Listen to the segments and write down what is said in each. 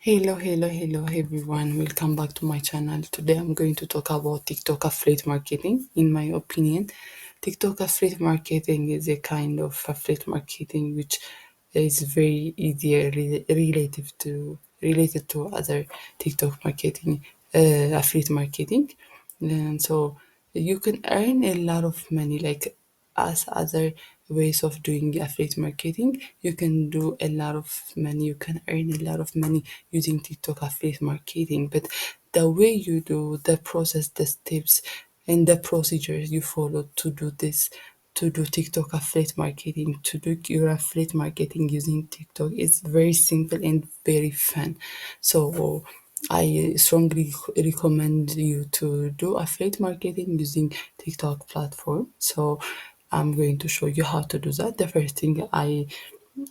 Hello everyone. Welcome back to my channel. Today I'm going to talk about TikTok affiliate marketing. In my opinion, TikTok affiliate marketing is a kind of affiliate marketing which is very easier related to other TikTok marketing, affiliate marketing, and so you can earn a lot of money like as other ways of doing affiliate marketing. You can do a lot of money, you can earn a lot of money using TikTok affiliate marketing, but the way you do the process, the steps and the procedures you follow to do this, to do TikTok affiliate marketing, to do your affiliate marketing using TikTok is very simple and very fun. So I strongly recommend you to do affiliate marketing using TikTok platform. So I'm going to show you how to do that. The first thing I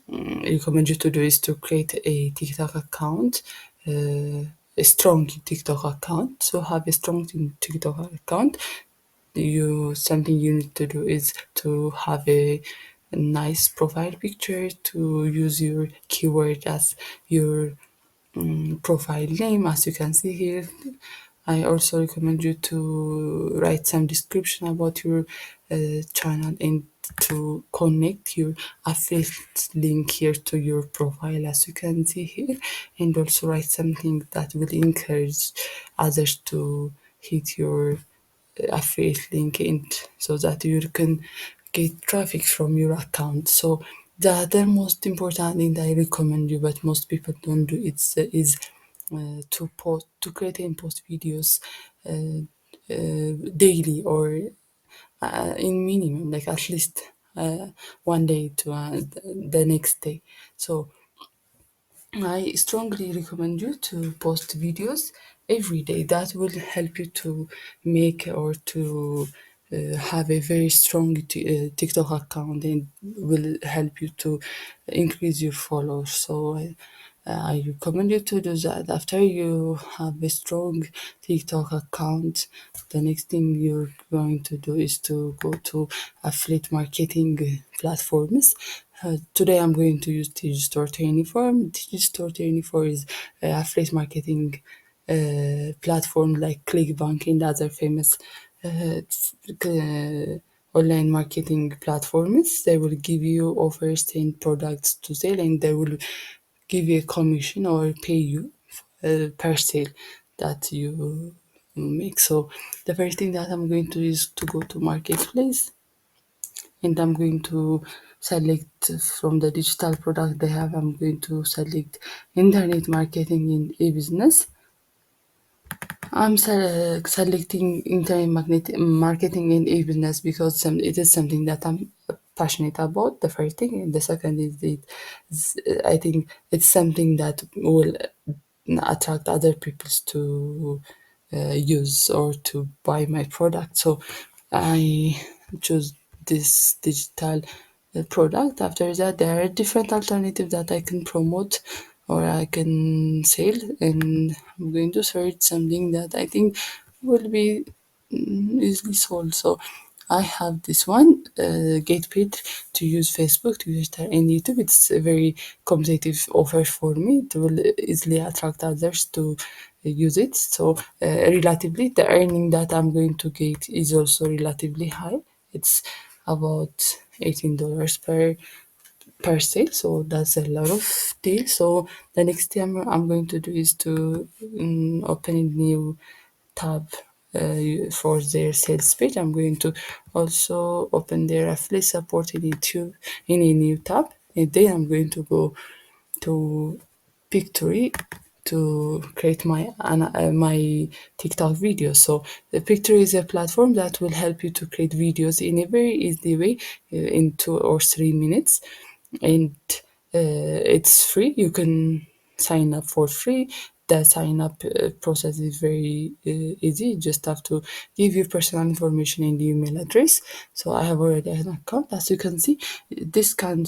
recommend you to do is to create a TikTok account, a strong TikTok account. So have a strong TikTok account. You something you need to do is to have a nice profile picture, to use your keyword as your profile name, as you can see here. I also recommend you to write some description about your channel and to connect your affiliate link here to your profile, as you can see here, and also write something that will encourage others to hit your affiliate link in, so that you can get traffic from your account. So the other most important thing that I recommend you, but most people don't do, is to create and post videos daily, or in minimum like at least one day to the next day. So I strongly recommend you to post videos every day. That will help you to make or to have a very strong TikTok account, and will help you to increase your followers. So I recommend you to do that. After you have a strong TikTok account, the next thing you're going to do is to go to affiliate marketing platforms. Today I'm going to use Digistore 24. Digistore 24 is affiliate marketing platform like ClickBank and other famous online marketing platforms. They will give you offers and products to sell, and they will give you a commission or pay you per sale that you make. So the first thing that I'm going to do is to go to marketplace, and I'm going to select from the digital product they have. I'm going to select internet marketing in e-business. I'm selecting internet marketing in e-business because it is something that I'm passionate about. The first thing, and the second is I think it's something that will attract other people to use or to buy my product. So I choose this digital product. After that, there are different alternatives that I can promote or I can sell, and I'm going to search something that I think will be easily sold. So I have this one, get paid to use Facebook, Twitter, and YouTube. It's a very competitive offer for me. It will easily attract others to use it. So relatively, the earning that I'm going to get is also relatively high. It's about $18 per sale, so that's a lot of deal. So the next thing I'm going to do is to open a new tab for their sales page. I'm going to also open their affiliate support in YouTube in a new tab, and then I'm going to go to Pictory to create my TikTok video. So the Pictory is a platform that will help you to create videos in a very easy way, in 2 or 3 minutes, and it's free. You can sign up for free. The sign up process is very easy. You just have to give your personal information and email address. So I have already an account. As you can see, this can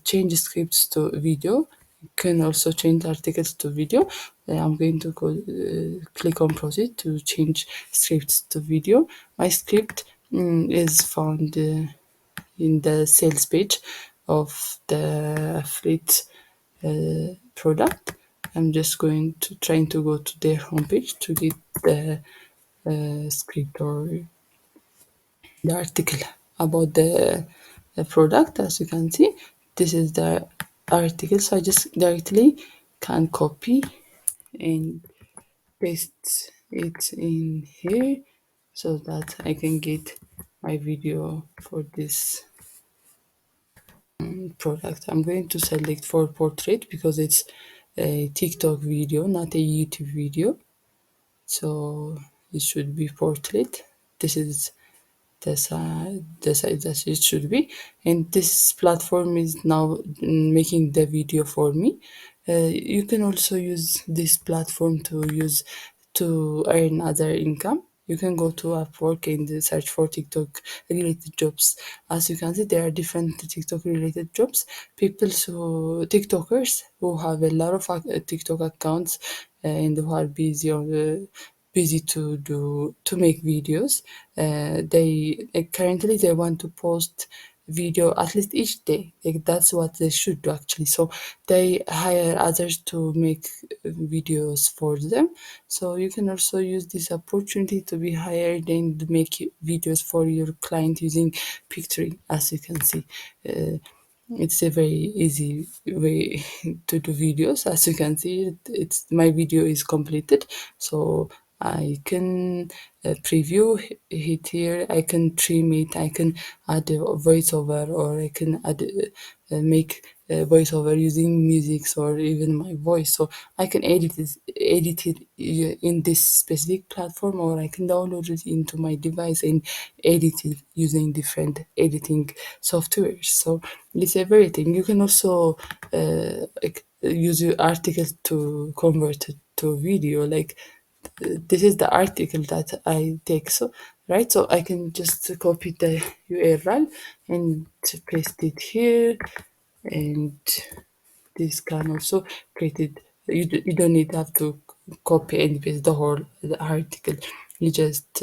change scripts to video. You can also change articles to video. I'm going to go click on proceed to change scripts to video. My script is found in the sales page of the affiliate product. I'm just going to trying to go to their homepage to get the script or the article about the product. As you can see, this is the article, so I just directly can copy and paste it in here so that I can get my video for this product. I'm going to select for portrait because it's a TikTok video, not a YouTube video. So it should be portrait. This is the size that it should be, and this platform is now making the video for me. You can also use this platform to earn other income. You can go to Upwork and search for TikTok related jobs. As you can see, there are different TikTok related jobs. People TikTokers who have a lot of TikTok accounts and who are busy to make videos. They currently they want to post video at least each day. Like that's what they should do actually. So they hire others to make videos for them. So you can also use this opportunity to be hired and make videos for your client using picturing, as you can see. It's a very easy way to do videos. As you can see, it's my video is completed, so I can preview it here. I can trim it. I can add a voiceover, or I can add make a voiceover using music or even my voice. So I can edit it in this specific platform, or I can download it into my device and edit it using different editing softwares. So it's everything. You can also use your articles to convert it to video. Like this is the article that I take. So right, so I can just copy the URL and paste it here, and this can also create it. You don't need to have to copy and paste the whole the article. You just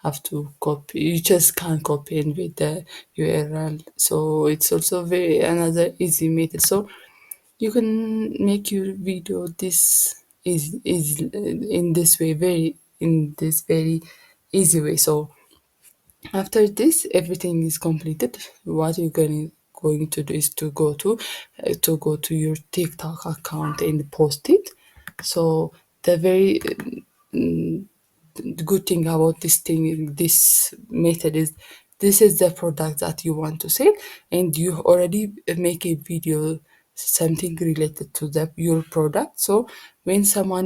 have to copy. You just can't copy and paste the URL. So it's also very another easy method. So you can make your video is in this way, very in this very easy way. So after this, everything is completed. What you're going to do is to go to your TikTok account and post it. So the very the good thing about this method is this is the product that you want to sell, and you already make a video something related to your product. So when someone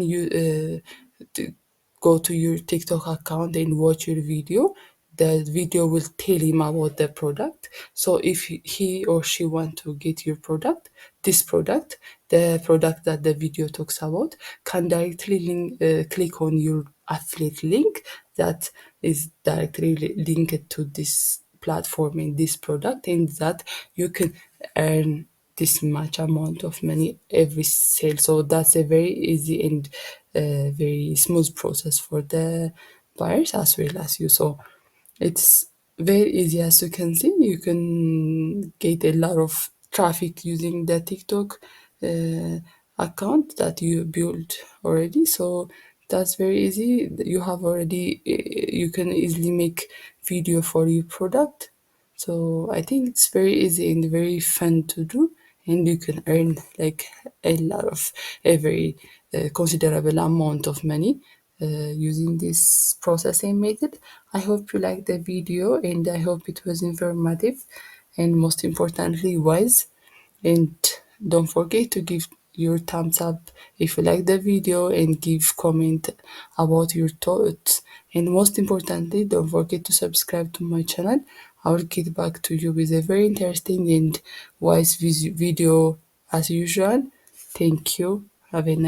go to your TikTok account and watch your video, the video will tell him about the product. So if he or she want to get your product, this product, the product that the video talks about, can directly click on your affiliate link that is directly linked to this platform in this product, and that you can earn this much amount of money every sale. So that's a very easy and very smooth process for the buyers as well as you. So it's very easy. As you can see, you can get a lot of traffic using the TikTok uh, account that you built already. So that's very easy. You have already you can easily make video for your product. So I think it's very easy and very fun to do, and you can earn like a very considerable amount of money using this processing method. I hope you liked the video, and I hope it was informative and most importantly wise. And don't forget to give your thumbs up if you like the video, and give comment about your thoughts. And most importantly, don't forget to subscribe to my channel. I will get back to you with a very interesting and wise video as usual. Thank you. Have a nice